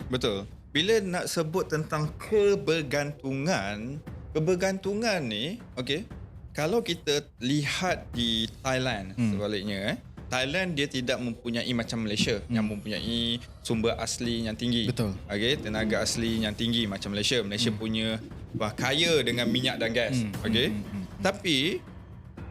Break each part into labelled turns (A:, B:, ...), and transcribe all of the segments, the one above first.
A: Betul. Bila nak sebut tentang kebergantungan ni, okey. Kalau kita lihat di Thailand sebaliknya, Thailand dia tidak mempunyai macam Malaysia yang mempunyai sumber asli yang tinggi.
B: Betul.
A: Okey, tenaga asli yang tinggi macam Malaysia. Malaysia punya kaya dengan minyak dan gas. Okey. Tapi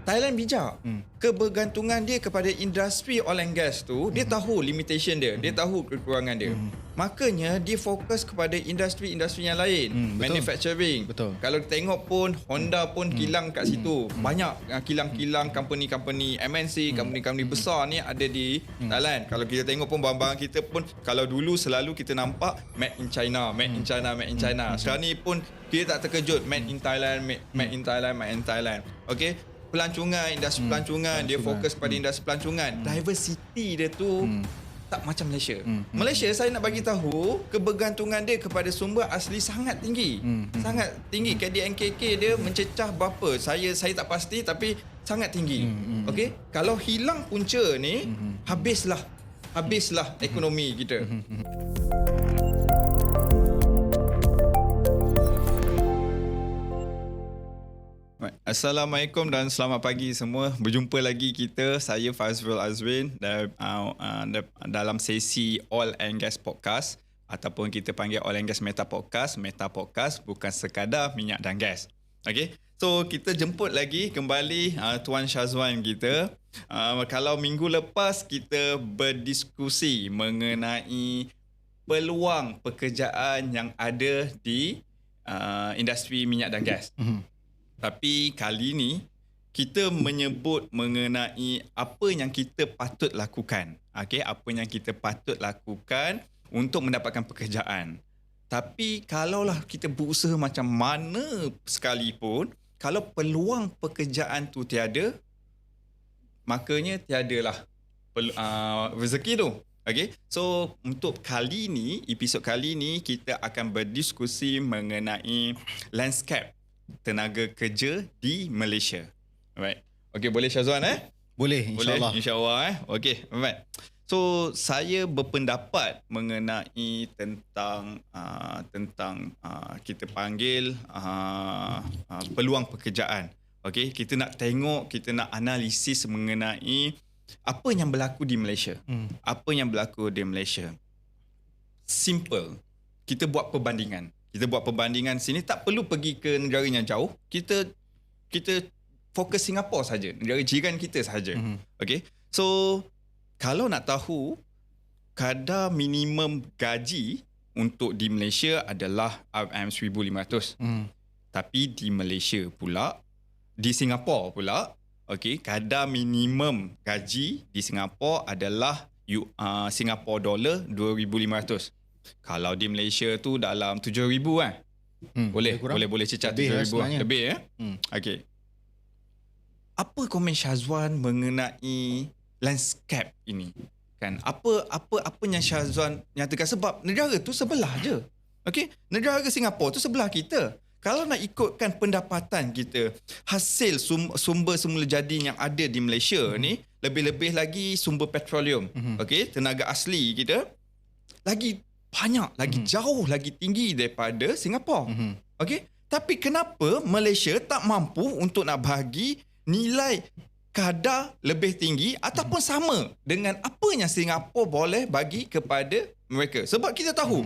A: Thailand bijak. Kebergantungan dia kepada industri oil and gas tu, dia tahu limitation dia, dia tahu kekurangan dia. Makanya dia fokus kepada industri-industri yang lain,
B: Betul.
A: manufacturing.
B: Betul.
A: Kalau tengok pun Honda pun kilang kat situ. Banyak kilang-kilang company-company MNC, company-company besar ni ada di Thailand. Kalau kita tengok pun barang-barang kita pun, kalau dulu selalu kita nampak made in China, made in China, made in China. Sekarang ni pun kita tak terkejut made in Thailand, made in Thailand, made in Thailand. Okey. Pelancongan, industri pelancongan, dia fokus pada industri pelancongan. Diversity dia tu tak macam Malaysia. Malaysia, saya nak bagi tahu kebergantungan dia kepada sumber asli sangat tinggi. Sangat tinggi. KDNKK dia mencecah berapa? Saya tak pasti, tapi sangat tinggi. Okey, kalau hilang punca ni, habislah ekonomi kita. Assalamualaikum dan selamat pagi semua. Berjumpa lagi kita, saya Fazrul Azwin dalam sesi Oil and Gas Podcast, ataupun kita panggil Oil and Gas Meta Podcast. Meta Podcast bukan sekadar minyak dan gas. Okay, so kita jemput lagi kembali Tuan Syazwan kita. Kalau minggu lepas kita berdiskusi mengenai peluang pekerjaan yang ada di industri minyak dan gas. Tapi kali ni kita menyebut mengenai apa yang kita patut lakukan. Okey, apa yang kita patut lakukan untuk mendapatkan pekerjaan. Tapi kalaulah kita berusaha macam mana sekalipun, kalau peluang pekerjaan tu tiada, makanya tiadalah rezeki tu. Okey, so untuk kali ni, episod kali ni kita akan berdiskusi mengenai landscape tenaga kerja di Malaysia. Alright. Okey, boleh Syazwan
B: Boleh, insyaAllah.
A: InsyaAllah Okey, alright. So saya berpendapat mengenai tentang kita panggil peluang pekerjaan. Okey, kita nak tengok, kita nak analisis mengenai apa yang berlaku di Malaysia. Apa yang berlaku di Malaysia. Simple. Kita buat perbandingan. Sini, tak perlu pergi ke negara yang jauh. Kita fokus Singapura saja, negara jiran kita saja. Okey. So kalau nak tahu kadar minimum gaji untuk di Malaysia adalah RM1,500. Tapi di Malaysia pula, di Singapura pula, okey, kadar minimum gaji di Singapura adalah Singapore dollar 2,500. Kalau di Malaysia tu dalam 7,000 kan? Boleh cecah 7,000 lebih ya. Okey. Apa komen Syazwan mengenai landscape ini? Kan? Apa yang Syazwan nyatakan, sebab negara tu sebelah je. Okey, negara Singapura tu sebelah kita. Kalau nak ikutkan pendapatan kita, hasil sumber semula jadi yang ada di Malaysia ni, lebih-lebih lagi sumber petroleum. Okey, tenaga asli kita lagi banyak, lagi jauh, lagi tinggi daripada Singapura. Okey, tapi kenapa Malaysia tak mampu untuk nak bagi nilai kadar lebih tinggi ataupun sama dengan apa yang Singapura boleh bagi kepada mereka? Sebab kita tahu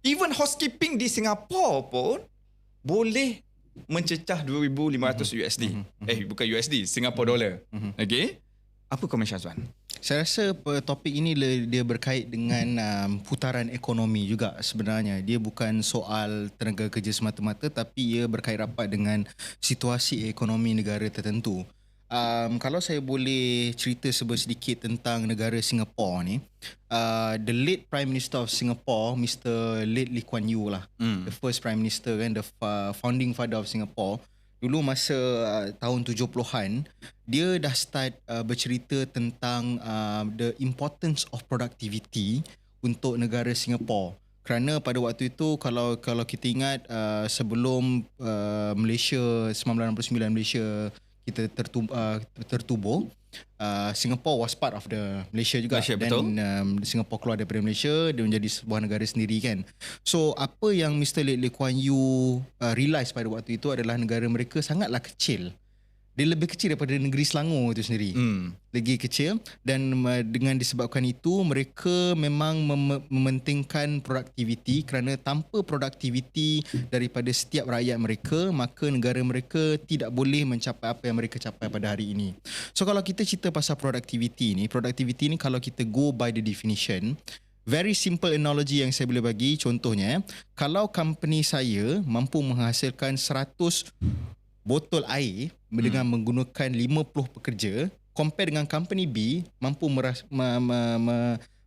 A: even housekeeping di Singapura pun boleh mencecah 2,500 USD. Bukan USD, Singapore dollar. Okey, apa komen Syazwan?
B: Saya rasa topik ini dia berkait dengan putaran ekonomi juga sebenarnya. Dia bukan soal tenaga kerja semata-mata, tapi ia berkait rapat dengan situasi ekonomi negara tertentu. Kalau saya boleh cerita sedikit tentang negara Singapura ni, the late Prime Minister of Singapore, Mr. Late Lee Kuan Yew lah, the first Prime Minister kan, the founding father of Singapore. Dulu masa tahun 70-an, dia dah start bercerita tentang the importance of productivity untuk negara Singapura. Kerana pada waktu itu, kalau kita ingat sebelum Malaysia 1969 Malaysia kita tertubuh, Singapore was part of the Malaysia juga.
A: Malaysia,
B: dan
A: betul.
B: Singapore keluar daripada Malaysia, dia menjadi sebuah negara sendiri kan. So apa yang Mr. Lee Kuan Yew realise pada waktu itu adalah negara mereka sangatlah kecil. Dia lebih kecil daripada negeri Selangor itu sendiri. Lagi kecil, dan dengan disebabkan itu mereka memang mementingkan produktiviti, kerana tanpa produktiviti daripada setiap rakyat mereka, maka negara mereka tidak boleh mencapai apa yang mereka capai pada hari ini. So kalau kita cerita pasal produktiviti ni kalau kita go by the definition, very simple analogy yang saya boleh bagi, contohnya kalau company saya mampu menghasilkan 100 botol air dengan menggunakan 50 pekerja, compare dengan company B mampu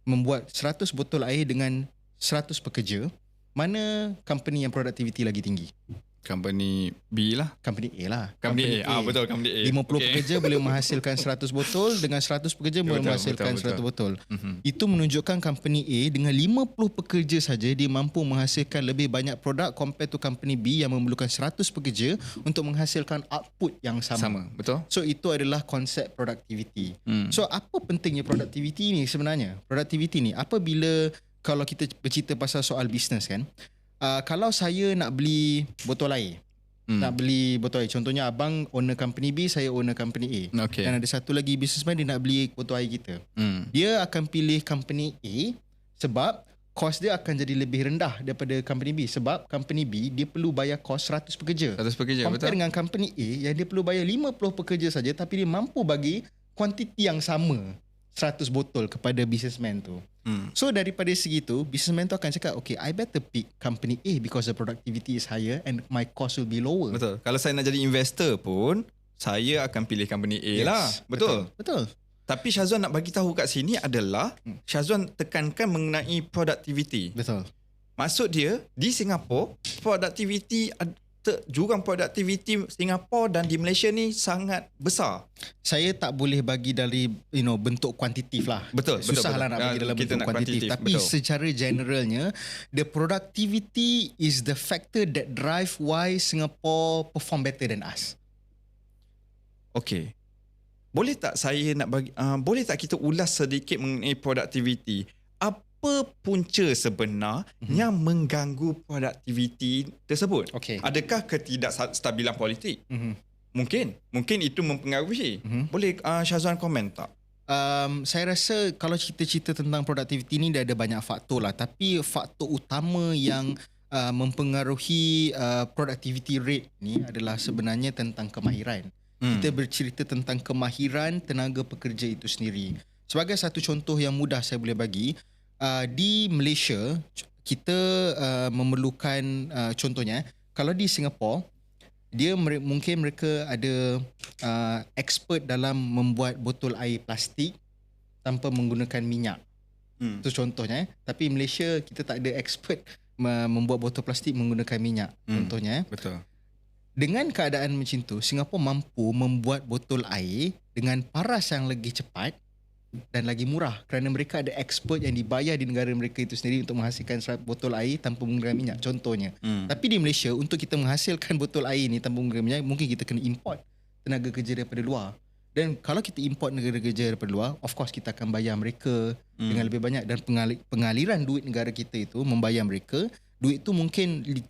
B: membuat 100 botol air dengan 100 pekerja, mana company yang produktiviti lagi tinggi?
A: Company B lah.
B: Company A lah.
A: Company A. Betul, company A.
B: 50 pekerja boleh menghasilkan 100 botol, dengan 100 pekerja boleh menghasilkan 100 botol. Itu menunjukkan company A dengan 50 pekerja saja dia mampu menghasilkan lebih banyak produk compare to company B yang memerlukan 100 pekerja untuk menghasilkan output yang sama.
A: Betul.
B: So itu adalah konsep productivity. So apa pentingnya productivity ni sebenarnya? Productivity ni apabila kalau kita bercerita pasal soal bisnes kan, kalau saya nak beli botol air, nak beli botol air, contohnya abang owner company B, saya owner company A, dan ada satu lagi businessman dia nak beli botol air kita, dia akan pilih company A sebab kos dia akan jadi lebih rendah daripada company B, sebab company B dia perlu bayar kos 100 pekerja.
A: 100 pekerja,
B: compare
A: betul.
B: dengan company A yang dia perlu bayar 50 pekerja saja, tapi dia mampu bagi kuantiti yang sama, 100 botol kepada businessman tu. So daripada segi tu, businessman tu akan cakap, okay, I better pick company A because the productivity is higher and my cost will be lower.
A: Betul. Kalau saya nak jadi investor pun, saya akan pilih company A lah. Betul. Tapi Syazwan nak bagi tahu kat sini adalah Syazwan tekankan mengenai productivity.
B: Betul.
A: Maksud dia di Singapura, productivity, jurang produktiviti Singapura dan di Malaysia ni sangat besar.
B: Saya tak boleh bagi dari bentuk kuantitatif lah.
A: Betul.
B: Susah lah nak bagi dalam bentuk kuantitatif. Tapi secara generalnya, the productivity is the factor that drive why Singapore perform better than us.
A: Okay. Boleh tak saya nak bagi boleh tak kita ulas sedikit mengenai productivity? Apa punca sebenar yang mengganggu produktiviti tersebut?
B: Okay.
A: Adakah ketidakstabilan politik? Mungkin itu mempengaruhi. Boleh Syazwan komen tak?
B: Saya rasa kalau cerita-cerita tentang produktiviti ni dia ada banyak faktor lah, tapi faktor utama yang mempengaruhi productivity rate ni adalah sebenarnya tentang kemahiran. Kita bercerita tentang kemahiran tenaga pekerja itu sendiri. Sebagai satu contoh yang mudah saya boleh bagi, di Malaysia kita memerlukan contohnya kalau di Singapura mungkin mereka ada expert dalam membuat botol air plastik tanpa menggunakan minyak. Itu contohnya. Tapi Malaysia kita tak ada expert membuat botol plastik menggunakan minyak. Contohnya.
A: Betul.
B: Dengan keadaan macam tu, Singapura mampu membuat botol air dengan paras yang lagi cepat dan lagi murah kerana mereka ada expert yang dibayar di negara mereka itu sendiri untuk menghasilkan botol air tanpa menggunakan minyak, contohnya. Tapi di Malaysia, untuk kita menghasilkan botol air ni tanpa menggunakan minyak, mungkin kita kena import tenaga kerja daripada luar. Dan kalau kita import tenaga kerja daripada luar, of course kita akan bayar mereka dengan lebih banyak, dan pengaliran duit negara kita itu membayar mereka. Duit tu mungkin 30%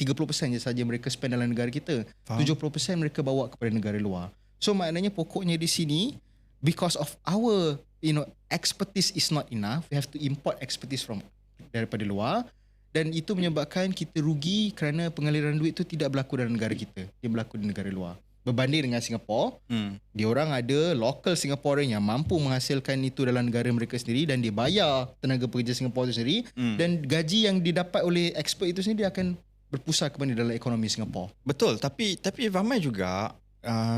B: je saja mereka spend dalam negara kita. 70% mereka bawa kepada negara luar. So maknanya pokoknya di sini, because of our expertise is not enough, we have to import expertise daripada luar, dan itu menyebabkan kita rugi kerana pengaliran duit tu tidak berlaku dalam negara kita, dia berlaku di negara luar. Berbanding dengan Singapura, dia orang ada local Singaporean yang mampu menghasilkan itu dalam negara mereka sendiri, dan dia bayar tenaga pekerja Singapura itu sendiri, dan gaji yang didapat oleh expert itu sendiri akan berpusat kepada dalam ekonomi Singapura.
A: Betul, tapi ramai juga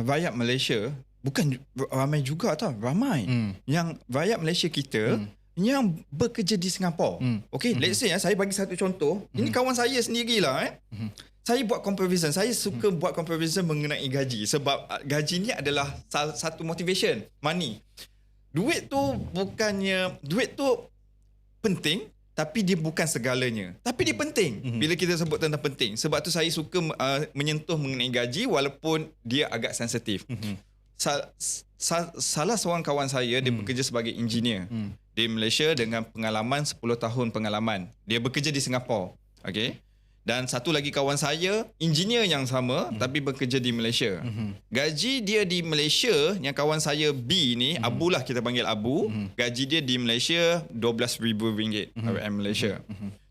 A: rakyat Malaysia, bukan ramai juga tau, ramai yang rakyat Malaysia kita yang bekerja di Singapura. Okay, let's say saya bagi satu contoh. Ini kawan saya sendirilah. Saya buat comparison. Saya suka buat comparison mengenai gaji, sebab gaji ni adalah salah satu motivation, money. Duit tu penting, tapi dia bukan segalanya. Tapi dia penting. Bila kita sebut tentang penting, sebab tu saya suka menyentuh mengenai gaji walaupun dia agak sensitif. salah seorang kawan saya dia bekerja sebagai engineer di Malaysia dengan pengalaman 10 tahun pengalaman. Dia bekerja di Singapura. Okey. Dan satu lagi kawan saya, engineer yang sama tapi bekerja di Malaysia. Gaji dia di Malaysia, yang kawan saya B ni, Abu lah kita panggil Abu, gaji dia di Malaysia RM12,000 RM Malaysia.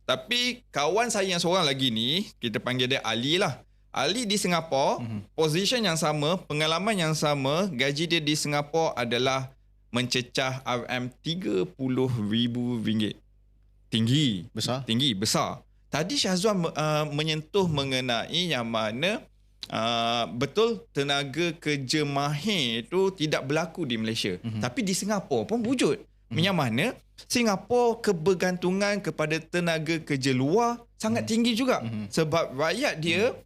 A: Tapi kawan saya yang seorang lagi ni, kita panggil dia Ali lah. Ali di Singapura, position yang sama, pengalaman yang sama, gaji dia di Singapura adalah mencecah RM30,000. Tinggi. Besar. Tadi Syazwan menyentuh mengenai yang mana betul tenaga kerja mahir itu tidak berlaku di Malaysia. Tapi di Singapura pun wujud. Yang mana Singapura kebergantungan kepada tenaga kerja luar sangat tinggi juga. Sebab rakyat dia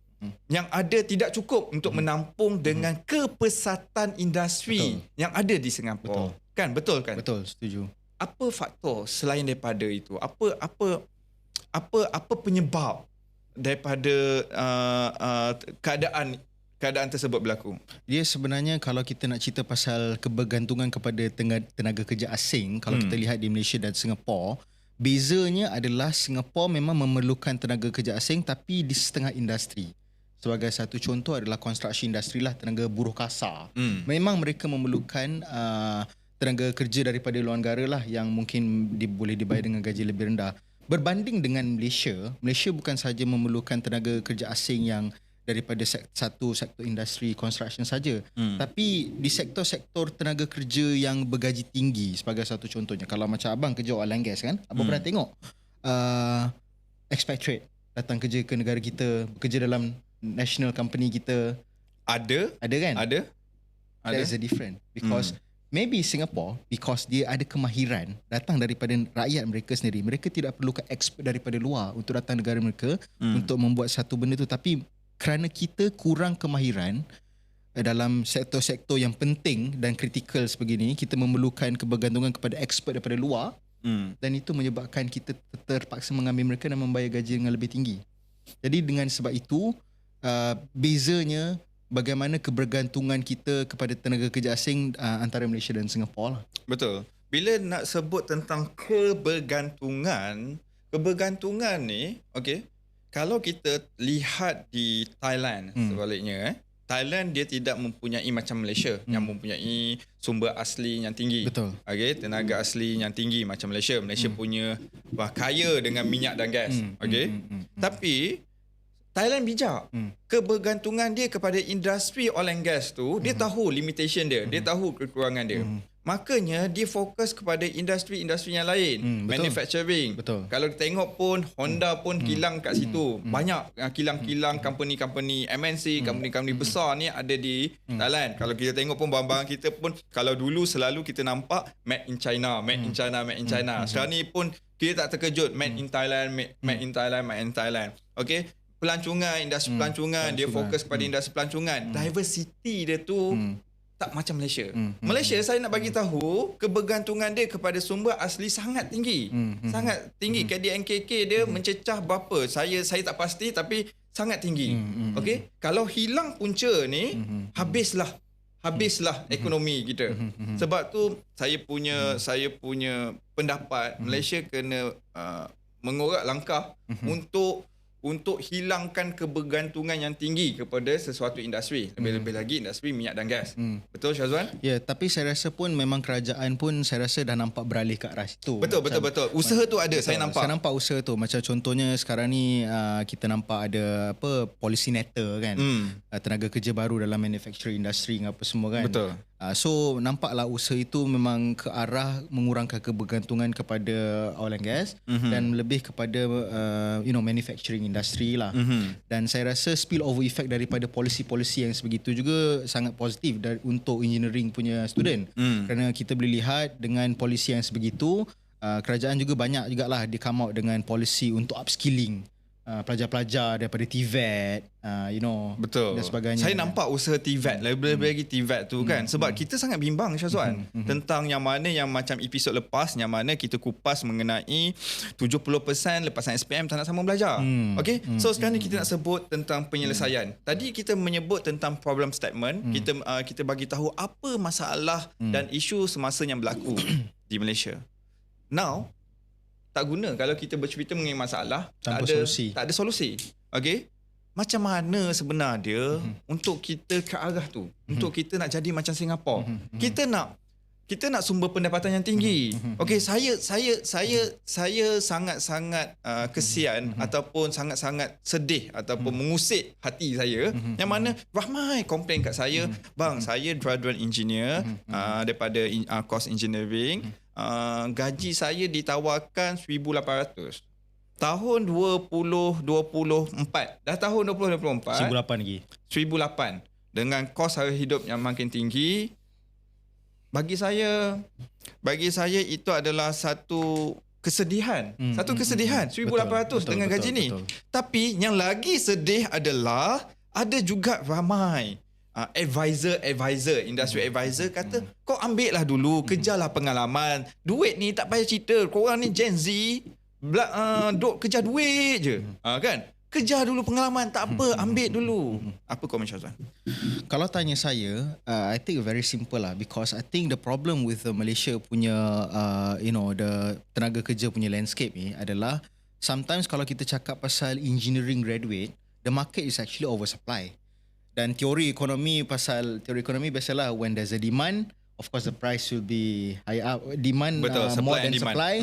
A: yang ada tidak cukup untuk menampung dengan kepesatan industri yang ada di Singapura. Betul kan?
B: Betul, setuju.
A: Apa faktor selain daripada itu? Apa penyebab daripada keadaan tersebut berlaku?
B: Dia sebenarnya kalau kita nak cerita pasal kebergantungan kepada tenaga kerja asing, kalau kita lihat di Malaysia dan Singapura, bezanya adalah Singapura memang memerlukan tenaga kerja asing tapi di setengah industri. Sebagai satu contoh adalah construction industri lah, tenaga buruh kasar. Memang mereka memerlukan tenaga kerja daripada luar negara lah yang mungkin boleh dibayar dengan gaji lebih rendah. Berbanding dengan Malaysia bukan sahaja memerlukan tenaga kerja asing yang daripada satu sektor industri construction saja, tapi di sektor-sektor tenaga kerja yang bergaji tinggi. Sebagai satu contohnya, kalau macam abang kerja oil and gas kan, abang pernah tengok expatriate datang kerja ke negara kita, bekerja dalam national company kita. Ada kan? Ada. That is a different because maybe Singapore, because dia ada kemahiran datang daripada rakyat mereka sendiri. Mereka tidak perlukan expert daripada luar untuk datang negara mereka untuk membuat satu benda tu. Tapi kerana kita kurang kemahiran dalam sektor-sektor yang penting dan kritikal sebegini, kita memerlukan kebergantungan kepada expert daripada luar, dan itu menyebabkan kita terpaksa mengambil mereka dan membayar gaji yang lebih tinggi. Jadi dengan sebab itu, bezanya bagaimana kebergantungan kita kepada tenaga kerja asing antara Malaysia dan Singapura lah.
A: Betul. Bila nak sebut tentang kebergantungan ni, okey, kalau kita lihat di Thailand sebaliknya, Thailand dia tidak mempunyai macam Malaysia yang mempunyai sumber asli yang tinggi.
B: Betul.
A: Okey, tenaga asli yang tinggi macam Malaysia. Malaysia punya kaya dengan minyak dan gas. Okey. Tapi Thailand bijak. Kebergantungan dia kepada industri oil and gas tu, dia tahu limitation dia, dia tahu kekurangan dia. Makanya dia fokus kepada industri-industri yang lain, manufacturing.
B: Betul.
A: Kalau kita tengok pun Honda pun kilang kat situ. Banyak kilang-kilang company-company MNC, company-company besar ni ada di Thailand. Kalau kita tengok pun barang-barang kita pun, kalau dulu selalu kita nampak made in China, made in China, made in China. Sekarang ni pun kita tak terkejut, made in Thailand, made in Thailand, made in Thailand. Okey. Pelancongan, industri pelancongan, dia fokus pada industri pelancongan. Diversity dia tu tak macam Malaysia. Malaysia, saya nak bagi tahu, kebergantungan dia kepada sumber asli sangat tinggi. Sangat tinggi. KDNKK dia mencecah berapa? Saya tak pasti tapi sangat tinggi. Okey? Kalau hilang punca ni, habislah ekonomi kita. Sebab tu saya punya pendapat Malaysia kena mengorak langkah untuk hilangkan kebergantungan yang tinggi kepada sesuatu industri. Lebih-lebih lagi industri minyak dan gas. Betul Syazwan?
B: Ya, tapi saya rasa pun memang kerajaan pun saya rasa dah nampak beralih ke arah situ.
A: Betul. Usaha tu ada, saya nampak.
B: Saya nampak usaha tu. Macam contohnya sekarang ni kita nampak ada policy netter kan. Tenaga kerja baru dalam manufacturing industry apa semua kan.
A: Betul.
B: So nampaklah usaha itu memang ke arah mengurangkan kebergantungan kepada oil and gas dan lebih kepada manufacturing industry lah. Dan saya rasa spill over effect daripada polisi-polisi yang sebegitu juga sangat positif untuk engineering punya student. Kerana kita boleh lihat dengan polisi yang sebegitu, kerajaan juga banyak jugalah dia come out dengan polisi untuk upskilling pelajar-pelajar daripada TVET,
A: Betul.
B: dan sebagainya.
A: Saya nampak usaha TVET, lebih-lebih TVET tu kan. Sebab kita sangat bimbang Syazwan tentang yang mana yang macam episod lepas, yang mana kita kupas mengenai 70% lepasan SPM tak nak sambung belajar. Okay? So sekarang ni kita nak sebut tentang penyelesaian. Tadi kita menyebut tentang problem statement. Kita bagi tahu apa masalah dan isu semasa yang berlaku di Malaysia. Now, tak guna kalau kita bercerita mengenai masalah
B: Tanpa
A: tak ada solusi. Okey? Macam mana sebenarnya untuk kita ke arah tu? Untuk kita nak jadi macam Singapura. Kita nak sumber pendapatan yang tinggi. Okey, saya sangat-sangat kesian ataupun sangat-sangat sedih ataupun mengusik hati saya yang mana ramai komplain kat saya, bang, saya graduate engineer daripada course engineering. Gaji saya ditawarkan 1,800. Tahun 2024. Dah tahun 2024.
B: 1,800 lagi.
A: 1,800. Dengan kos harga hidup yang makin tinggi. Bagi saya itu adalah satu kesedihan. Satu kesedihan. 1,800 dengan gaji ni. Tapi yang lagi sedih adalah ada juga ramai industri advisor kata, kau ambil lah dulu, kejarlah pengalaman. Duit ni tak payah cerita. Korang ni Gen Z, duk kejar duit je. Kan? Kejar dulu pengalaman, tak apa, ambil dulu. Apa komen Syazwan?
B: Kalau tanya saya, I think very simple lah, because I think the problem with Malaysia punya the tenaga kerja punya landscape ni adalah sometimes kalau kita cakap pasal engineering graduate, the market is actually oversupply. Dan teori ekonomi biasalah, when there's a demand, of course the price will be higher up. Demand more than supply,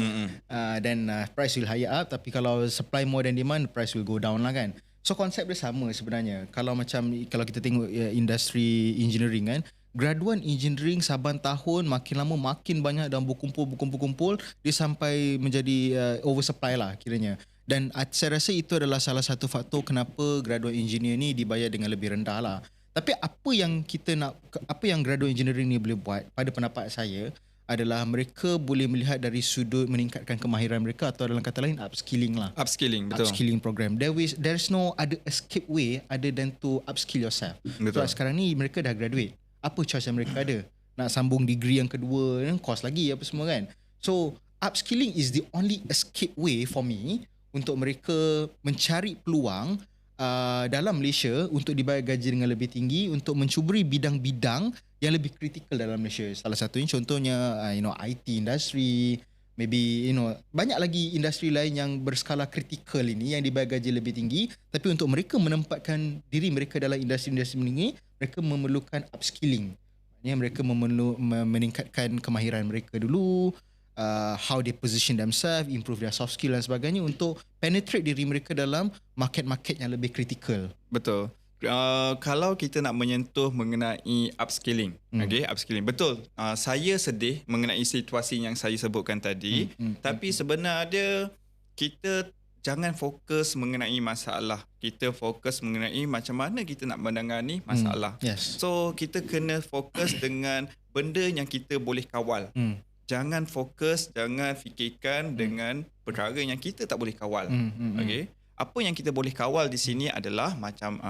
B: then price will higher up. Tapi kalau supply more than demand, price will go down lah kan. So konsep dia sama sebenarnya. Kalau kita tengok industri engineering kan, graduan engineering saban tahun makin lama makin banyak dan berkumpul, dia sampai menjadi oversupply lah kiranya. Dan saya rasa itu adalah salah satu faktor kenapa graduate engineer ni dibayar dengan lebih rendah lah. Tapi apa yang graduate engineering ni boleh buat pada pendapat saya adalah mereka boleh melihat dari sudut meningkatkan kemahiran mereka, atau dalam kata lain upskilling lah.
A: Upskilling, betul.
B: Upskilling program. There's no other escape way other than to upskill yourself.
A: Betul.
B: So sekarang ni mereka dah graduate. Apa choice yang mereka ada? Nak sambung degree yang kedua, course lagi apa semua kan. So upskilling is the only escape way for me untuk mereka mencari peluang dalam Malaysia untuk dibayar gaji dengan lebih tinggi, untuk mencuburi bidang-bidang yang lebih kritikal dalam Malaysia. Salah satunya contohnya IT industry, maybe banyak lagi industri lain yang berskala kritikal ini yang dibayar gaji lebih tinggi, tapi untuk mereka menempatkan diri mereka dalam industri-industri ini, mereka memerlukan upskilling. Maksudnya mereka meningkatkan kemahiran mereka dulu, how they position themselves, improve their soft skill dan sebagainya untuk penetrate diri mereka dalam market-market yang lebih kritikal.
A: Betul. Kalau kita nak menyentuh mengenai upskilling, upskilling. Betul. Saya sedih mengenai situasi yang saya sebutkan tadi, tapi sebenarnya kita jangan fokus mengenai masalah. Kita fokus mengenai macam mana kita nak menangani masalah.
B: Yes.
A: So kita kena fokus dengan benda yang kita boleh kawal. Jangan fikirkan dengan perkara yang kita tak boleh kawal. Okey. Apa yang kita boleh kawal di sini adalah macam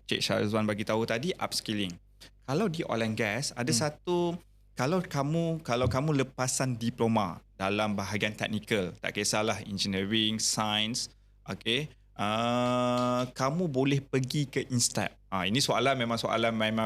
A: Cik Syazwan bagi tahu tadi, upskilling. Kalau di oil and gas ada satu, kalau kamu lepasan diploma dalam bahagian teknikal, tak kisahlah engineering, science, okey, kamu boleh pergi ke INSTEP. Ini memang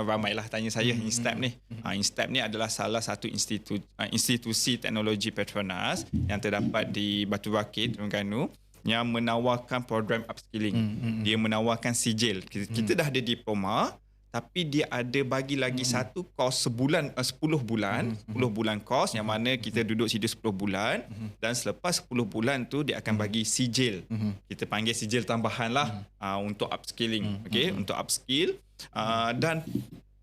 A: ramailah tanya saya INSTEP ni. INSTEP ni adalah salah satu institusi teknologi Petronas yang terdapat di Batu Rakit, Terengganu, yang menawarkan program upskilling. Dia menawarkan sijil. Kita dah ada diploma, tapi dia ada bagi lagi satu kos sebulan, 10 bulan kos, yang mana kita duduk situ 10 bulan, dan selepas 10 bulan tu dia akan bagi sijil. Kita panggil sijil tambahan lah untuk upskilling. Okay? Untuk upskill. Dan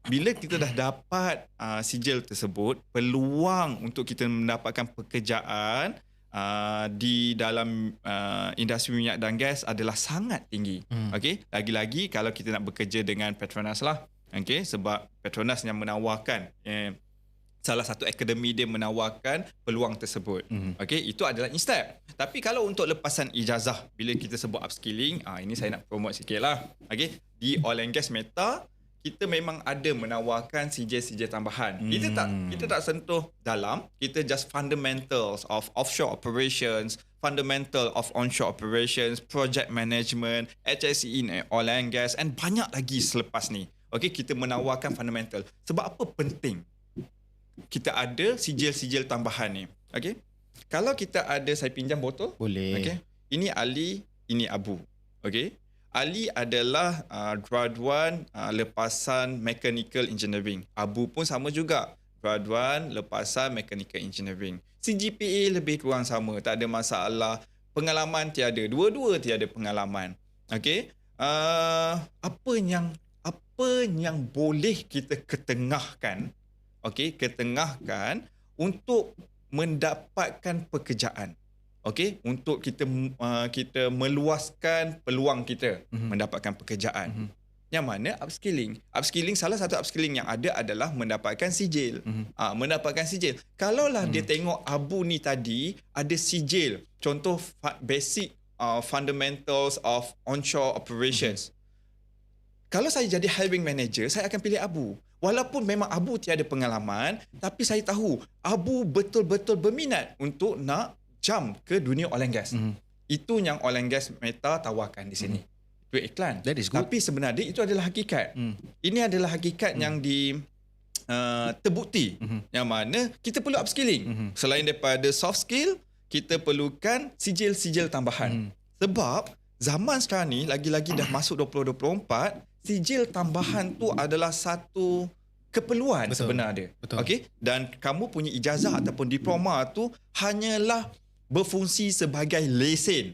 A: bila kita dah dapat sijil tersebut, peluang untuk kita mendapatkan pekerjaan di dalam industri minyak dan gas adalah sangat tinggi. Okey, lagi-lagi kalau kita nak bekerja dengan Petronas lah. Okey, sebab Petronas yang menawarkan salah satu akademi dia menawarkan peluang tersebut. Okey, itu adalah INSTEP. Tapi kalau untuk lepasan ijazah, bila kita sebut upskilling, ini saya nak promote sikitlah. Okey, di Oil and Gas Meta kita memang ada menawarkan sijil-sijil tambahan. Kita tak sentuh dalam, kita just fundamentals of offshore operations, fundamental of onshore operations, project management, HSE in oil and gas, and banyak lagi selepas ni. Okey, kita menawarkan fundamental. Sebab apa penting kita ada sijil-sijil tambahan ni? Okey, kalau kita ada, saya pinjam botol.
B: Boleh.
A: Okey, ini Ali, ini Abu. Okey, Ali adalah graduan lepasan mechanical engineering. Abu pun sama juga, graduan lepasan mechanical engineering. CGPA lebih kurang sama, tak ada masalah. Pengalaman tiada, dua-dua tiada pengalaman. Okey, apa yang boleh kita ketengahkan, ketengahkan untuk mendapatkan pekerjaan. Okey, untuk kita meluaskan peluang kita mendapatkan pekerjaan. Yang mana upskilling, salah satu upskilling yang ada adalah mendapatkan sijil. Mendapatkan sijil. Kalaulah dia tengok Abu ni tadi ada sijil, contoh basic fundamentals of onshore operations. Kalau saya jadi hiring manager, saya akan pilih Abu. Walaupun memang Abu tiada pengalaman, tapi saya tahu Abu betul-betul berminat untuk nak jump ke dunia oil and gas. Itu yang Oil and Gas Meta tawarkan di sini. Itu iklan.
B: That is good.
A: Tapi sebenarnya itu adalah hakikat. Ini adalah hakikat yang terbukti. Yang mana kita perlu upskilling. Selain daripada soft skill, kita perlukan sijil-sijil tambahan. Sebab zaman sekarang ni, lagi-lagi dah masuk 2024, sijil tambahan tu adalah satu keperluan sebenarnya. Okey, dan kamu punya ijazah ataupun diploma tu hanyalah berfungsi sebagai lesen.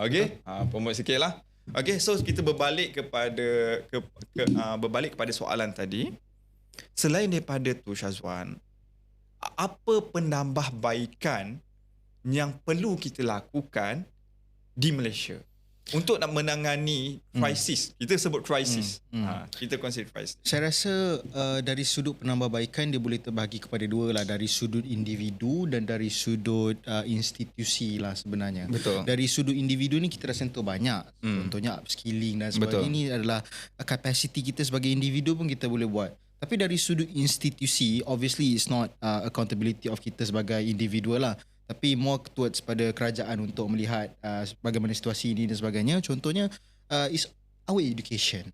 A: Okey. Promote sikitlah. Okey, so kita berbalik kepada soalan tadi. Selain daripada tu Syazwan, apa penambahbaikan yang perlu kita lakukan di Malaysia untuk nak menangani krisis? Kita sebut krisis. Kita consider krisis.
B: Saya rasa dari sudut penambahbaikan dia boleh terbahagi kepada dua lah, dari sudut individu dan dari sudut institusi lah sebenarnya.
A: Betul.
B: Dari sudut individu ni kita dah sentuh banyak. Contohnya upskilling dan sebagainya. Ini adalah kapasiti kita sebagai individu pun kita boleh buat. Tapi dari sudut institusi, obviously it's not accountability of kita sebagai individual lah. Tapi more towards pada kerajaan untuk melihat bagaimana situasi ini dan sebagainya. Contohnya is our education.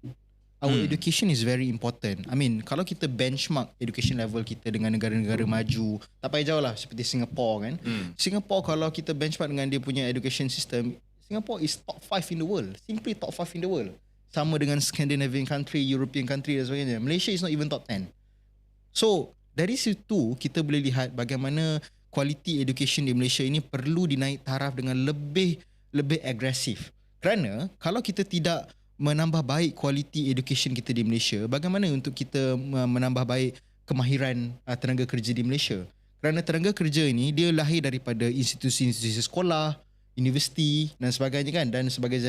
B: Our education is very important. I mean, kalau kita benchmark education level kita dengan negara-negara maju, tak payah jauh lah seperti Singapore kan. Singapore kalau kita benchmark dengan dia punya education system, Singapore is top 5 in the world. Simply top 5 in the world. Sama dengan Scandinavian country, European country dan sebagainya. Malaysia is not even top 10. So, dari situ kita boleh lihat bagaimana quality education di Malaysia ini perlu dinaik taraf dengan lebih agresif. Kerana kalau kita tidak menambah baik quality education kita di Malaysia, bagaimana untuk kita menambah baik kemahiran tenaga kerja di Malaysia? Kerana tenaga kerja ini dia lahir daripada institusi-institusi sekolah, universiti dan sebagainya kan, dan sebagai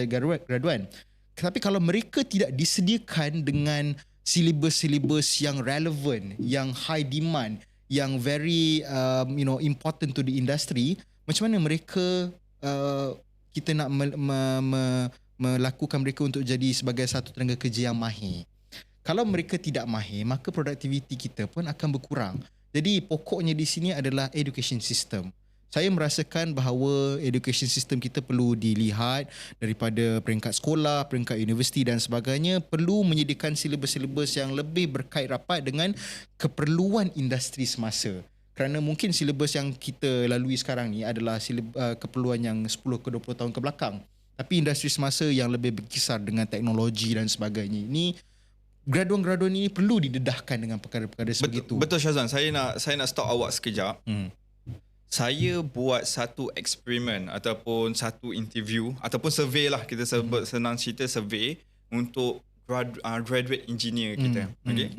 B: graduan. Tapi kalau mereka tidak disediakan dengan silibus-silibus yang relevan, yang high demand, yang very important to the industry, macam mana mereka kita nak melakukan mereka untuk jadi sebagai satu tenaga kerja yang mahir? Kalau mereka tidak mahir, maka produktiviti kita pun akan berkurang. Jadi pokoknya di sini adalah education system. Saya merasakan bahawa education system kita perlu dilihat daripada peringkat sekolah, peringkat universiti dan sebagainya, perlu menyediakan silibus-silibus yang lebih berkait rapat dengan keperluan industri semasa. Kerana mungkin silibus yang kita lalui sekarang ni adalah keperluan yang 10 ke 20 tahun ke belakang. Tapi industri semasa yang lebih berkisar dengan teknologi dan sebagainya, ini graduan-graduan ini perlu didedahkan dengan perkara-perkara sebegitu.
A: Betul Syazwan, saya nak stop awak sekejap. Saya buat satu eksperimen ataupun satu interview ataupun survey lah, kita sebut senang cerita survey untuk graduate engineer kita. Okay?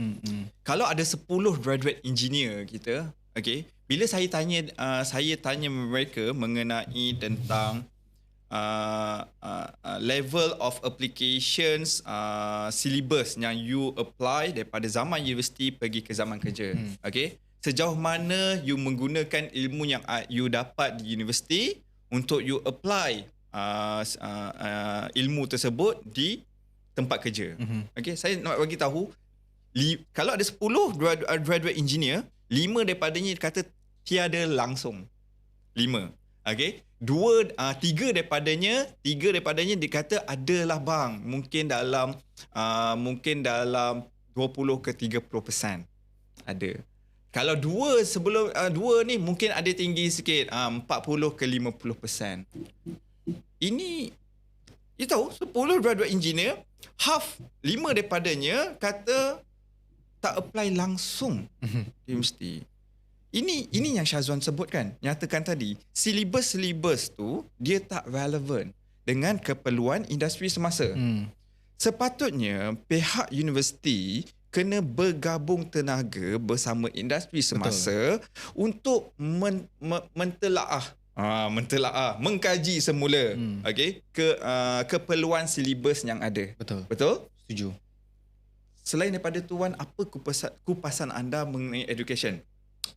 A: Kalau ada 10 graduate engineer kita, okay, bila saya tanya mereka mengenai tentang level of applications syllabus yang you apply daripada zaman universiti pergi ke zaman kerja. Okay, sejauh mana you menggunakan ilmu yang you dapat di universiti untuk you apply ilmu tersebut di tempat kerja. Okay, saya nak bagi tahu, kalau ada 10 graduate engineer, 5 daripadanya kata tiada langsung. 5. Okay, 3 daripadanya dikata adalah bang, mungkin dalam 20 ke 30% ada. Kalau 2 sebelum 2 ni mungkin ada tinggi sikit, 40 ke 50%. Ini you tahu, 10 graduate engineer, 5 daripadanya kata tak apply langsung di universiti. Ini yang Syazwan sebutkan, nyatakan tadi, silibus tu dia tak relevan dengan keperluan industri semasa. Sepatutnya pihak universiti kena bergabung tenaga bersama industri semasa untuk mentelaah, mengkaji semula keperluan silibus yang ada. Betul?
B: Setuju.
A: Selain daripada tu, Wan, apa kupasan anda mengenai education?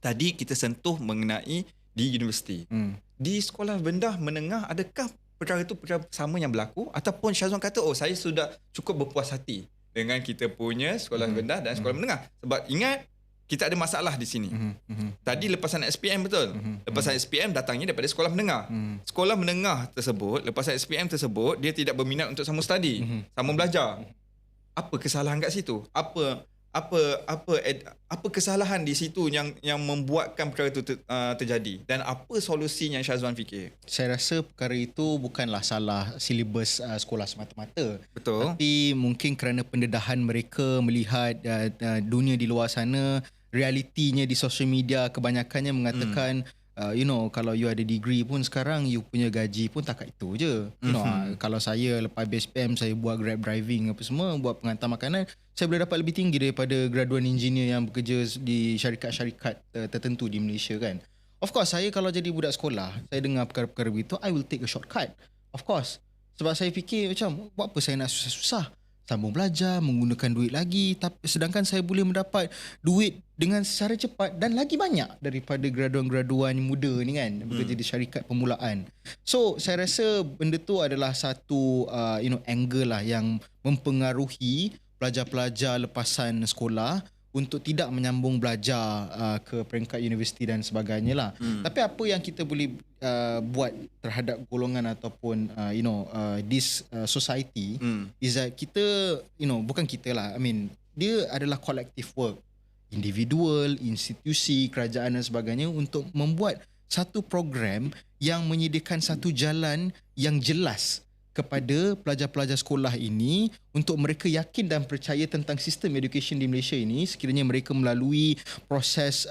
A: Tadi kita sentuh mengenai di universiti. Di sekolah rendah menengah, adakah perkara itu perkara sama yang berlaku? Ataupun Syazwan kata, saya sudah cukup berpuas hati dengan kita punya sekolah rendah dan sekolah menengah. Sebab ingat, kita ada masalah di sini. Tadi lepasan SPM, betul? Lepasan SPM datangnya daripada sekolah menengah. Sekolah menengah tersebut, lepasan SPM tersebut, dia tidak berminat untuk sambung study, sambung belajar. Apa kesalahan kat situ? Apa kesalahan di situ yang membuatkan perkara itu terjadi, dan apa solusi yang Syazwan fikir?
B: Saya rasa perkara itu bukanlah salah silibus sekolah semata-mata.
A: Betul.
B: Tapi mungkin kerana pendedahan mereka melihat dunia di luar sana, realitinya di social media kebanyakannya mengatakan kalau you ada degree pun sekarang you punya gaji pun takat itu je. Kalau saya lepas BSPM saya buat Grab driving apa semua, buat pengantar makanan, saya boleh dapat lebih tinggi daripada graduan engineer yang bekerja di syarikat-syarikat tertentu di Malaysia kan. Of course, saya kalau jadi budak sekolah, saya dengar perkara-perkara begitu, I will take a shortcut. Of course. Sebab saya fikir macam, buat apa saya nak susah-susah sambung belajar, menggunakan duit lagi, tapi sedangkan saya boleh mendapat duit dengan secara cepat dan lagi banyak daripada graduan-graduan muda ni kan, bekerja di syarikat permulaan. So saya rasa benda tu adalah satu angle lah yang mempengaruhi pelajar-pelajar lepasan sekolah untuk tidak menyambung belajar ke peringkat universiti dan sebagainya lah. Tapi apa yang kita boleh buat terhadap golongan ataupun this society is that kita, bukan kita lah, I mean, dia adalah collective work, individual, institusi, kerajaan dan sebagainya, untuk membuat satu program yang menyediakan satu jalan yang jelas kepada pelajar-pelajar sekolah ini untuk mereka yakin dan percaya tentang sistem education di Malaysia ini. Sekiranya mereka melalui proses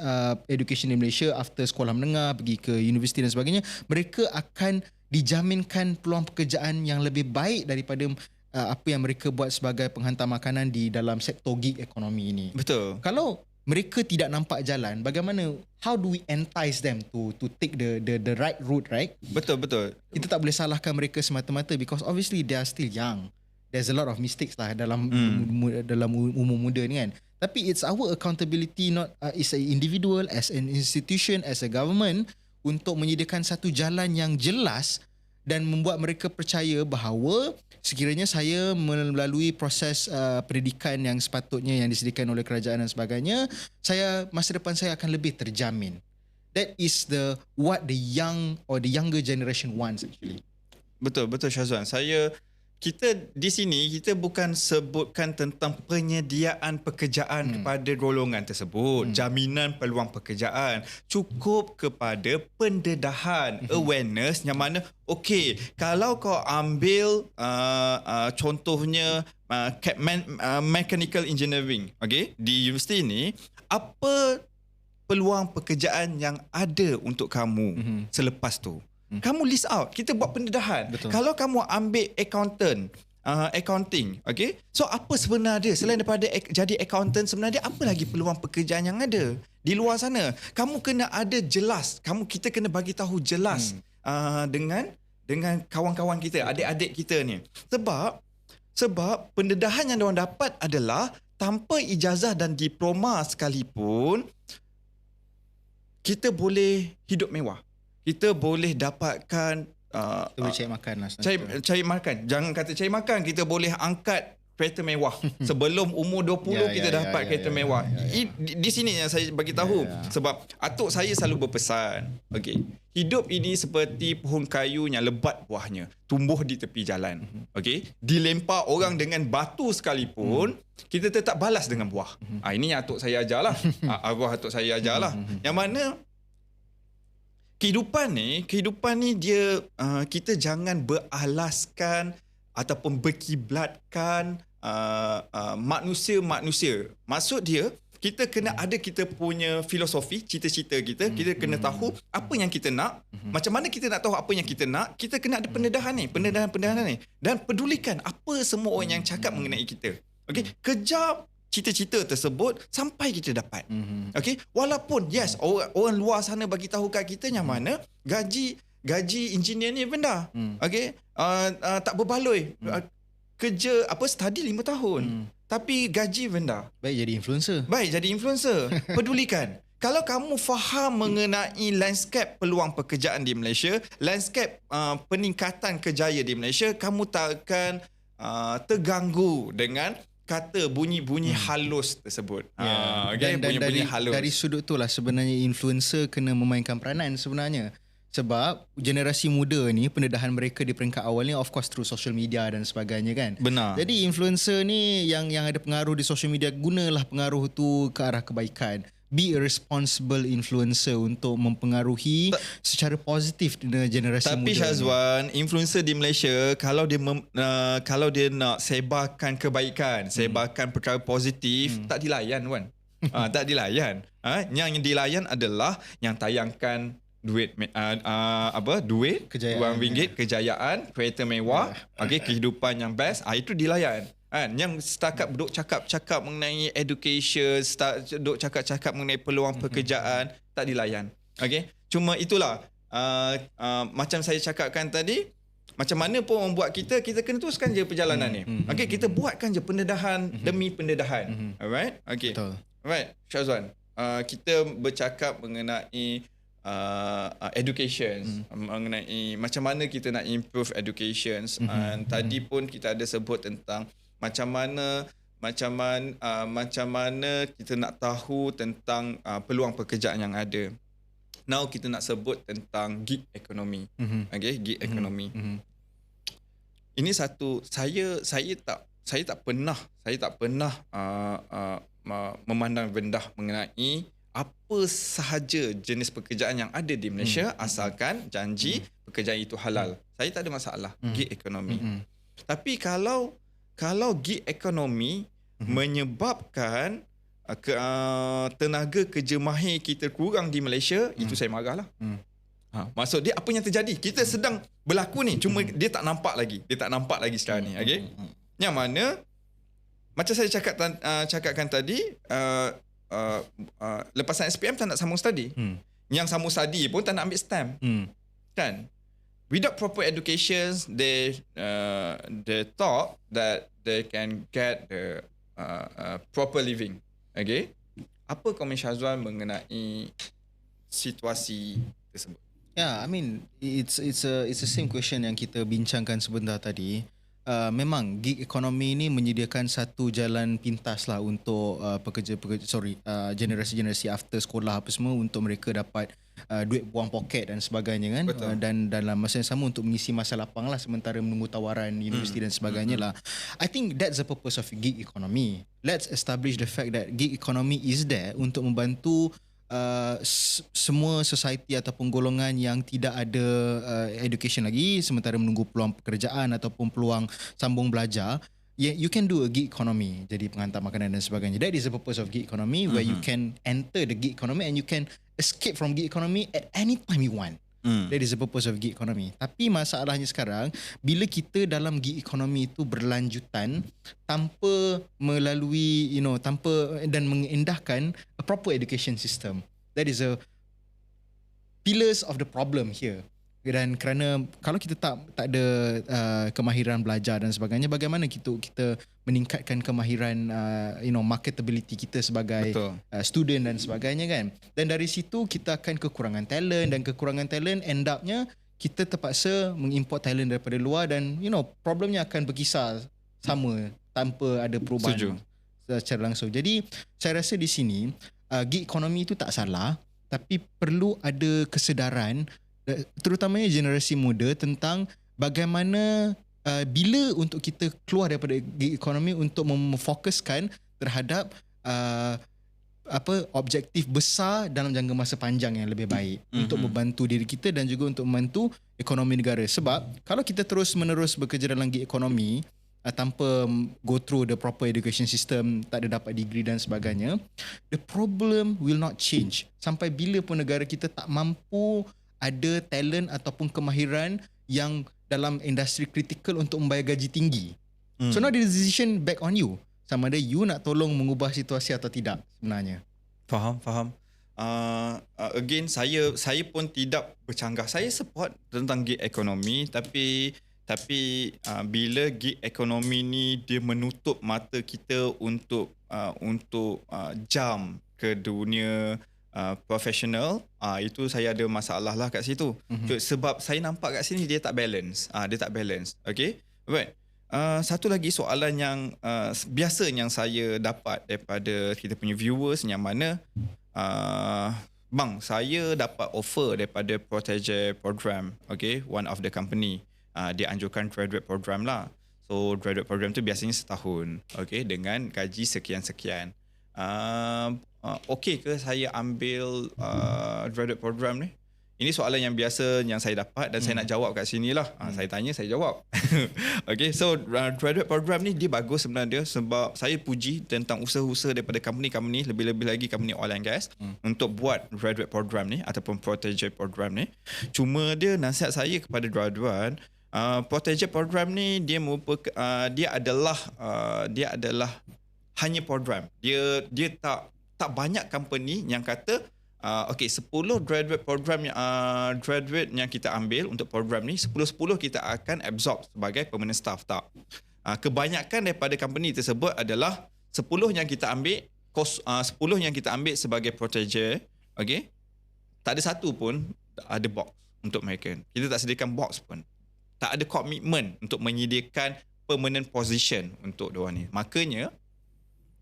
B: education di Malaysia after sekolah menengah, pergi ke universiti dan sebagainya, mereka akan dijaminkan peluang pekerjaan yang lebih baik daripada apa yang mereka buat sebagai penghantar makanan di dalam sektor gig ekonomi ini.
A: Betul.
B: Kalau mereka tidak nampak jalan, bagaimana, how do we entice them to take the right route, right?
A: Betul.
B: Kita tak boleh salahkan mereka semata-mata because obviously they are still young. There's a lot of mistakes lah dalam umur muda ni kan. Tapi it's our accountability, not as an individual, as an institution, as a government, untuk menyediakan satu jalan yang jelas dan membuat mereka percaya bahawa sekiranya saya melalui proses pendidikan yang sepatutnya yang disediakan oleh kerajaan dan sebagainya, masa depan saya akan lebih terjamin. That is what the young or the younger generation wants actually.
A: Betul Syazwan. Kita di sini kita bukan sebutkan tentang penyediaan pekerjaan kepada golongan tersebut, jaminan peluang pekerjaan, cukup kepada pendedahan, awareness yang mana kalau kau ambil contohnya mechanical engineering, di universiti ini, apa peluang pekerjaan yang ada untuk kamu selepas tu? Kamu list out. Kita buat pendedahan.
B: Betul.
A: Kalau kamu ambil accounting, so apa sebenarnya selain daripada jadi accountant, sebenarnya apa lagi peluang pekerjaan yang ada di luar sana? Kamu kena ada jelas. Kita kena bagi tahu jelas dengan dengan kawan-kawan kita, adik-adik kita ni. Sebab pendedahan yang diorang dapat adalah tanpa ijazah dan diploma sekalipun, kita boleh hidup mewah. Kita boleh dapatkan
B: Kita boleh cari makan lah.
A: cari makan. Jangan kata cari makan, kita boleh angkat kereta mewah. Sebelum umur 20 kita dapat kereta mewah. Di sini yang saya bagi tahu. Sebab atuk saya selalu berpesan, okey, hidup ini seperti pohon kayu yang lebat buahnya, tumbuh di tepi jalan. Okey, dilempar orang dengan batu sekalipun, kita tetap balas dengan buah. Ini yang atuk saya ajarlah. Arwah atuk saya ajarlah. Yang mana kehidupan ni dia kita jangan beralaskan ataupun berkiblatkan manusia. Maksud dia, kita kena ada kita punya filosofi, cita-cita kita. Kita kena tahu apa yang kita nak. Macam mana kita nak tahu apa yang kita nak? Kita kena ada pendedahan ni. Dan pedulikan apa semua orang yang cakap mengenai kita. Okey, kejar cita-cita tersebut sampai kita dapat. Okey, walaupun yes, orang luar sana bagi tahu kat kita yang mana gaji engineer ni rendah. Okey, tak berbaloi. Kerja study 5 tahun. Tapi gaji rendah.
B: Baik jadi influencer.
A: Pedulikan. Kalau kamu faham mengenai landscape peluang pekerjaan di Malaysia, landscape peningkatan kerjaya di Malaysia, kamu tak akan terganggu dengan kata bunyi-bunyi halus tersebut.
B: Dan
A: bunyi-bunyi halus.
B: Dari sudut tu lah sebenarnya influencer kena memainkan peranan sebenarnya. Sebab generasi muda ni pendedahan mereka di peringkat awal ni of course through social media dan sebagainya kan.
A: Benar.
B: Jadi influencer ni yang ada pengaruh di social media, gunalah pengaruh tu ke arah kebaikan. Be a responsible influencer untuk mempengaruhi secara positif generasi muda.
A: Tapi Syazwan, influencer di Malaysia kalau dia nak sebarkan kebaikan, sebarkan perkara positif, tak dilayan kan. Tak dilayan. Yang dilayan adalah yang tayangkan duit
B: Kejayaan,
A: RM1 kejayaan, kereta mewah, kehidupan yang best, itu dilayan. Yang setakat duduk cakap mengenai education, duduk cakap mengenai peluang pekerjaan, tak dilayan. Cuma itulah macam saya cakapkan tadi, macam mana pun membuat kita kena teruskan je perjalanan ni. Kita buatkan je pendedahan demi pendedahan. Alright?
B: Betul.
A: Alright, Syazwan. Kita bercakap mengenai education, mengenai macam mana kita nak improve education. Tadi pun kita ada sebut tentang macam mana kita nak tahu tentang peluang pekerjaan yang ada. Now kita nak sebut tentang gig economy. Gig economy. Ini satu saya tak pernah memandang rendah mengenai apa sahaja jenis pekerjaan yang ada di Malaysia asalkan janji pekerjaan itu halal. Saya tak ada masalah gig economy. Tapi kalau gig economy menyebabkan tenaga kerja mahir kita kurang di Malaysia, itu saya marahlah. Maksud dia apa yang terjadi? Kita sedang berlaku ni, cuma dia tak nampak lagi. Sekarang ni, Yang mana macam saya cakapkan tadi, lepasan SPM tak nak sambung study. Yang sambung study pun tak nak ambil STEM. Kan? Without proper education, they thought that they can get the proper living. Apa komen Syazwan mengenai situasi tersebut?
B: Yeah, I mean it's the same question yang kita bincangkan sebentar tadi. Memang gig economy ni menyediakan satu jalan pintas lah untuk generasi-generasi after sekolah apa semua, untuk mereka dapat duit buang poket dan sebagainya kan. Dan dalam masa yang sama untuk mengisi masa lapang lah sementara menunggu tawaran universiti dan sebagainya lah. I think that's the purpose of gig economy. Let's establish the fact that gig economy is there untuk membantu semua society ataupun golongan yang tidak ada education lagi sementara menunggu peluang pekerjaan ataupun peluang sambung belajar. You can do a gig economy, jadi penghantar makanan dan sebagainya. That is the purpose of gig economy, where you can enter the gig economy and you can escape from gig economy at any time you want. That is the purpose of gig economy. Tapi masalahnya sekarang, bila kita dalam gig economy itu berlanjutan tanpa melalui tanpa dan mengendahkan a proper education system. That is a pillars of the problem here. Dan kerana kalau kita tak ada kemahiran belajar dan sebagainya, bagaimana kita meningkatkan kemahiran marketability kita sebagai student dan sebagainya kan. Dan dari situ kita akan kekurangan talent, dan kekurangan talent end up-nya kita terpaksa mengimport talent daripada luar, dan problemnya akan berkisar sama tanpa ada perubahan secara langsung. Jadi saya rasa di sini gig economy itu tak salah, tapi perlu ada kesedaran terutamanya generasi muda tentang bagaimana bila untuk kita keluar daripada gig economy untuk memfokuskan terhadap objektif besar dalam jangka masa panjang yang lebih baik untuk membantu diri kita dan juga untuk membantu ekonomi negara. Sebab kalau kita terus menerus bekerja dalam gig economy tanpa go through the proper education system, tak ada dapat degree dan sebagainya, the problem will not change sampai bila pun negara kita tak mampu ada talent ataupun kemahiran yang dalam industri kritikal untuk membayar gaji tinggi. So now the decision back on you. Sama ada you nak tolong mengubah situasi atau tidak sebenarnya.
A: Faham. Again, saya pun tidak bercanggah. Saya support tentang gig economy, tapi bila gig economy ni dia menutup mata kita untuk jump ke dunia professional, itu saya ada masalah lah kat situ. Sebab saya nampak kat sini dia tak balance. Okay, right. Satu lagi soalan yang biasa yang saya dapat daripada kita punya viewers, yang mana bang, saya dapat offer daripada Protege program, okay, one of the company, dia anjurkan graduate program lah. So graduate program tu biasanya setahun, okay, dengan gaji sekian-sekian. Okey ke saya ambil graduate program ni? Ini soalan yang biasa yang saya dapat dan saya nak jawab kat sini lah. Saya tanya, saya jawab. Okay, so graduate program ni dia bagus sebenarnya, sebab saya puji tentang usaha-usaha daripada company-company, lebih-lebih lagi company oil and gas, untuk buat graduate program ni ataupun Protege program ni. Cuma dia nasihat saya kepada graduan, Protege program ni dia adalah hanya program. Dia tak banyak company yang kata 10 graduate program graduate yang kita ambil untuk program ni, 10 kita akan absorb sebagai permanent staff. Tak. Kebanyakan daripada company tersebut adalah 10 yang kita ambil 10 yang kita ambil sebagai Protege, okey. Tak ada satu pun ada box untuk mereka. Kita tak sediakan box pun. Tak ada komitmen untuk menyediakan permanent position untuk diorang ni. Makanya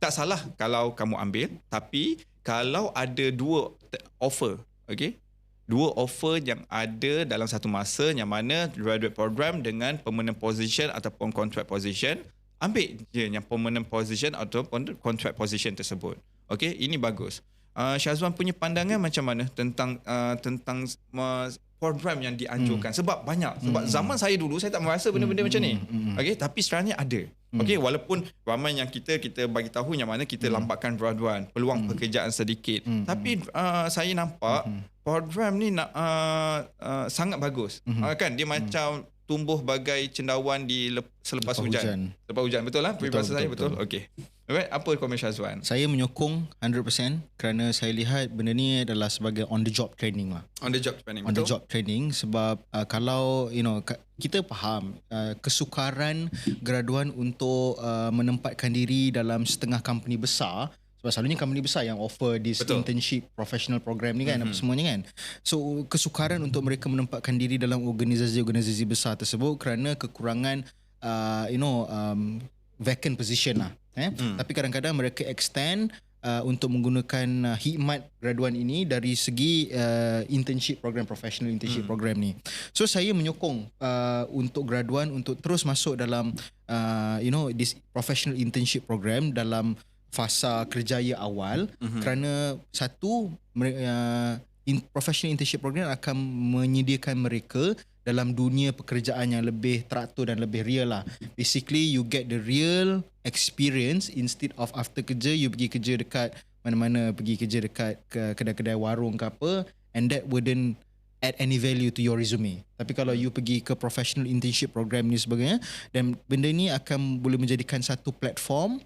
A: tak salah kalau kamu ambil, tapi kalau ada dua offer, okay? Dua offer yang ada dalam satu masa, yang mana graduate program dengan permanent position ataupun contract position, ambil je yang permanent position ataupun contract position tersebut. Okay, ini bagus. Syazwan punya pandangan macam mana tentang program yang dianjurkan? Sebab banyak. Sebab zaman saya dulu, saya tak merasa benda-benda macam ni. Okay, tapi sebenarnya ada. Okay, walaupun ramai yang kita bagi tahu yang mana kita lambatkan graduan, peluang pekerjaan sedikit. Tapi saya nampak program ni sangat bagus. Kan, dia macam tumbuh bagai cendawan selepas hujan. Selepas hujan, betul lah? Peribahasa saya betul? Okey. Alright, apa komen Syazwan?
B: Saya menyokong 100% kerana saya lihat benda ni adalah sebagai on the job training lah.
A: On the job training,
B: betul? On the job training, sebab kalau kita faham kesukaran graduan untuk menempatkan diri dalam setengah company besar. Sebab selalunya company besar yang offer this internship professional program ni kan, apa semuanya kan. So kesukaran untuk mereka menempatkan diri dalam organisasi-organisasi besar tersebut kerana kekurangan vacant position lah. Tapi kadang-kadang mereka extend untuk menggunakan khidmat graduan ini dari segi internship program, professional internship program ni. So saya menyokong untuk graduan untuk terus masuk dalam this professional internship program dalam fasa kerjaya awal, kerana satu, professional internship program akan menyediakan mereka dalam dunia pekerjaan yang lebih teratur dan lebih real lah. Basically you get the real experience instead of after kerja you pergi kerja dekat mana-mana, pergi kerja dekat kedai-kedai warung ke apa, and that wouldn't add any value to your resume. Tapi kalau you pergi ke professional internship program ni sebagainya, dan benda ni akan boleh menjadikan satu platform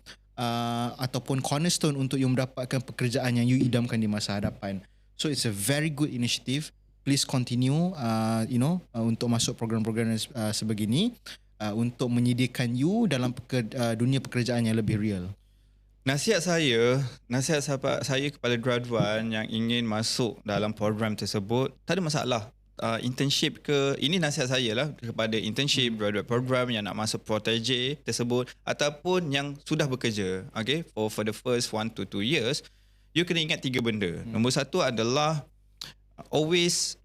B: ataupun cornerstone untuk you mendapatkan pekerjaan yang you idamkan di masa hadapan. So it's a very good initiative. please continue untuk masuk program-program sebegini untuk menyediakan you dalam dunia pekerjaan yang lebih real.
A: Nasihat sahabat saya kepada graduan yang ingin masuk dalam program tersebut, tak ada masalah. Internship ke, ini nasihat saya lah kepada internship, graduate program yang nak masuk protege tersebut ataupun yang sudah bekerja, okay, for the first 1 to 2 years, you kena ingat 3 benda. Nombor 1 adalah always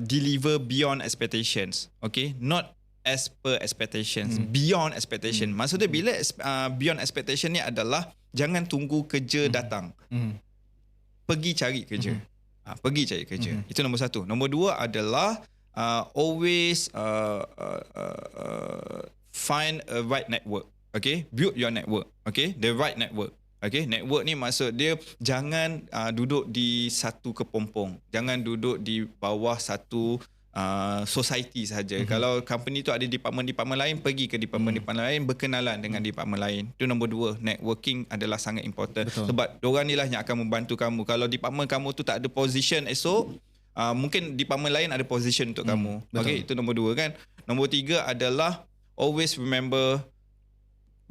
A: deliver beyond expectations, okay, not as per expectations, beyond expectation. Maksudnya bila beyond expectation ni adalah jangan tunggu kerja datang, pergi cari kerja. Pergi cari kerja. Itu nombor 1. Nombor 2 adalah always find a right network. Okay, build your network. Okay, the right network. Okay, network ni maksud dia jangan duduk di satu kepompong, jangan duduk di bawah satu society sahaja. Kalau company tu ada department lain, pergi ke department lain, berkenalan dengan department lain. Itu nombor 2. Networking adalah sangat important. Betul. Sebab diorang ni lah yang akan membantu kamu. Kalau department kamu tu tak ada position esok, mungkin department lain ada position untuk kamu.
B: Betul.
A: Okay, itu nombor 2 kan. Nombor 3 adalah always remember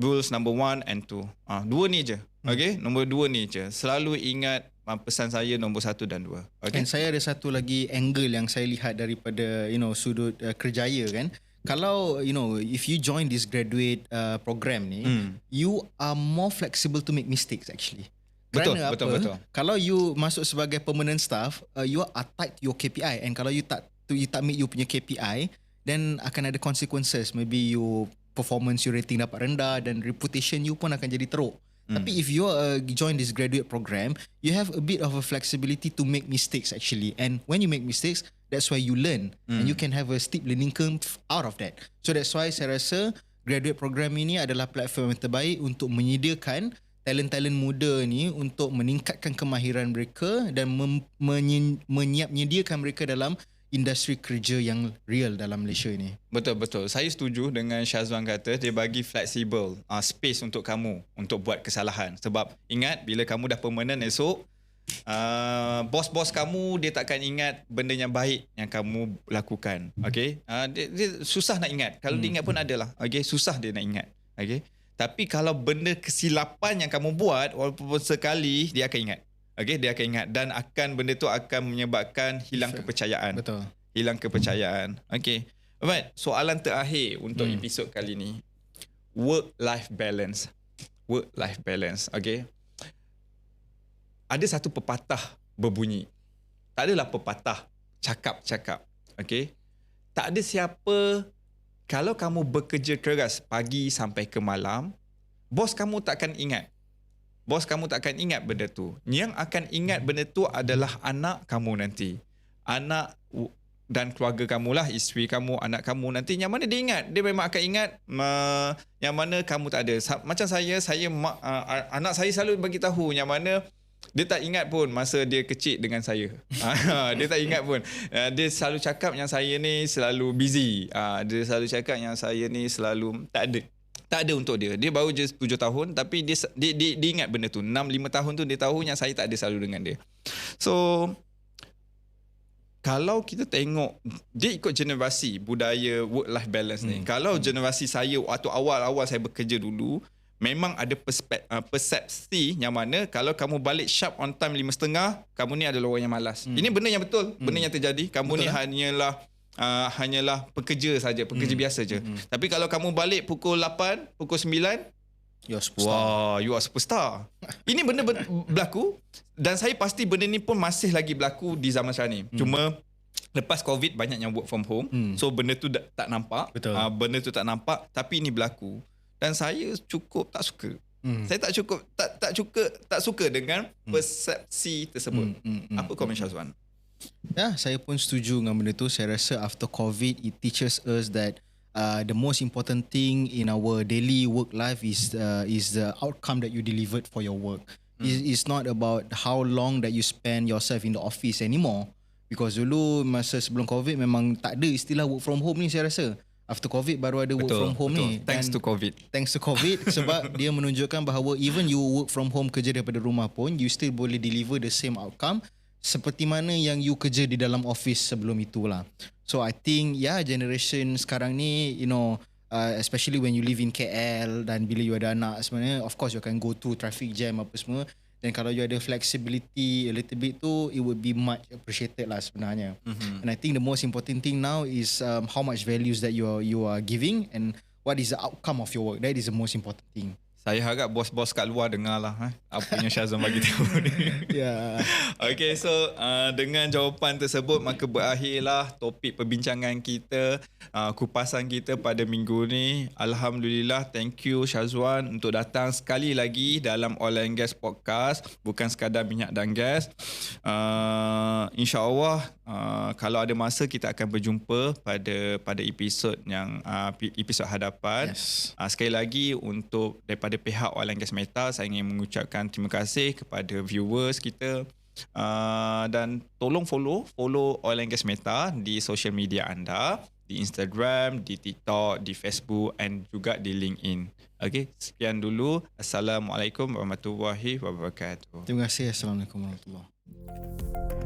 A: rules number 1 and 2. 2 ni je. Okay, nombor 2 ni je. Selalu ingat pesan saya nombor 1 dan 2. Okay?
B: Dan saya ada satu lagi angle yang saya lihat daripada sudut kerjaya kan. Kalau if you join this graduate program ni, you are more flexible to make mistakes actually. Kerana
A: betul.
B: Kalau you masuk sebagai permanent staff, you are tied to your KPI, and kalau you tak meet you punya KPI, then akan ada consequences. Maybe you performance, your rating dapat rendah dan reputation you pun akan jadi teruk. Tapi if you join this graduate program, you have a bit of a flexibility to make mistakes actually. And when you make mistakes, that's why you learn. And you can have a steep learning curve out of that. So that's why saya rasa graduate program ini adalah platform yang terbaik untuk menyediakan talent-talent muda ni untuk meningkatkan kemahiran mereka dan menyediakan mereka dalam industri kerja yang real dalam Malaysia ini.
A: Betul. Saya setuju dengan Syazwan kata dia bagi flexible space untuk kamu untuk buat kesalahan. Sebab ingat bila kamu dah permanent esok, bos-bos kamu dia takkan ingat benda yang baik yang kamu lakukan. Okay? Dia susah nak ingat. Kalau dia ingat pun adalah. Okay? Susah dia nak ingat. Okay? Tapi kalau benda kesilapan yang kamu buat, walaupun sekali, dia akan ingat. Okay, dia akan ingat dan benda tu akan menyebabkan hilang kepercayaan.
B: Betul.
A: Hilang kepercayaan. Okay. Alright, soalan terakhir untuk episod kali ni. Work-life balance. Work-life balance. Okay. Ada satu pepatah berbunyi. Tak adalah pepatah cakap-cakap. Okay. Tak ada siapa, kalau kamu bekerja keras pagi sampai ke malam, bos kamu takkan ingat. Bos kamu takkan ingat benda tu. Yang akan ingat benda tu adalah anak kamu nanti. Anak dan keluarga kamu lah, isteri kamu, anak kamu nanti. Yang mana dia ingat? Dia memang akan ingat yang mana kamu tak ada. Macam saya anak saya selalu bagi tahu yang mana dia tak ingat pun masa dia kecil dengan saya. Dia tak ingat pun. Dia selalu cakap yang saya ni selalu busy. Dia selalu cakap yang saya ni selalu tak ada untuk dia. Dia baru je 7 tahun tapi dia ingat benda tu. 6-5 tahun tu dia tahu yang saya tak ada selalu dengan dia. So kalau kita tengok dia ikut generasi budaya work life balance ni. Kalau generasi saya waktu awal-awal saya bekerja dulu, memang ada persepsi yang mana kalau kamu balik sharp on time 5.30, kamu ni adalah orang yang malas. Ini benda yang betul, benda yang terjadi. Kamu betul ni hanyalah pekerja saja, pekerja biasa je. Tapi kalau kamu balik pukul 8, pukul 9,
B: you are superstar.
A: Wah, you are superstar. Ini benda berlaku dan saya pasti benda ni pun masih lagi berlaku di zaman sekarang ni. Cuma lepas COVID banyak yang work from home. So benda tu tak nampak. Benda tu tak nampak tapi ini berlaku. Dan saya cukup tak suka. Saya tak suka dengan persepsi tersebut. Apa komen Syazwan?
B: Ya, saya pun setuju dengan benda tu. Saya rasa after COVID, it teaches us that the most important thing in our daily work life is the outcome that you delivered for your work. It's not about how long that you spend yourself in the office anymore. Because dulu masa sebelum COVID memang tak ada istilah work from home ni saya rasa. After COVID baru ada work from home ni.
A: Thanks to COVID.
B: Thanks to COVID sebab dia menunjukkan bahawa even you work from home kerja daripada rumah pun, you still boleh deliver the same outcome seperti mana yang you kerja di dalam office sebelum itulah. So I think generation sekarang ni, especially when you live in KL dan bila you ada anak sebenarnya, of course you can go through traffic jam apa semua. Dan kalau you ada flexibility a little bit tu, it would be much appreciated lah sebenarnya. And I think the most important thing now is how much values that you are giving and what is the outcome of your work. That is the most important thing.
A: Saya harap bos-bos kat luar dengar lah apa yang Syazwan bagi tahu ni.
B: Yeah.
A: Okay, so dengan jawapan tersebut maka berakhirlah topik perbincangan kita, kupasan kita pada minggu ni. Alhamdulillah, thank you Syazwan untuk datang sekali lagi dalam Oil and Gas Podcast, bukan sekadar minyak dan gas. InsyaAllah kalau ada masa kita akan berjumpa pada episod yang episod hadapan.
B: Yes.
A: Sekali lagi untuk daripada pihak Oil and Gas Meta, saya ingin mengucapkan terima kasih kepada viewers kita, dan tolong follow Oil and Gas Meta di social media anda, di Instagram, di TikTok, di Facebook and juga di LinkedIn. Okey, sekian dulu. Assalamualaikum warahmatullahi wabarakatuh.
B: Terima kasih. Assalamualaikum warahmatullahi wabarakatuh.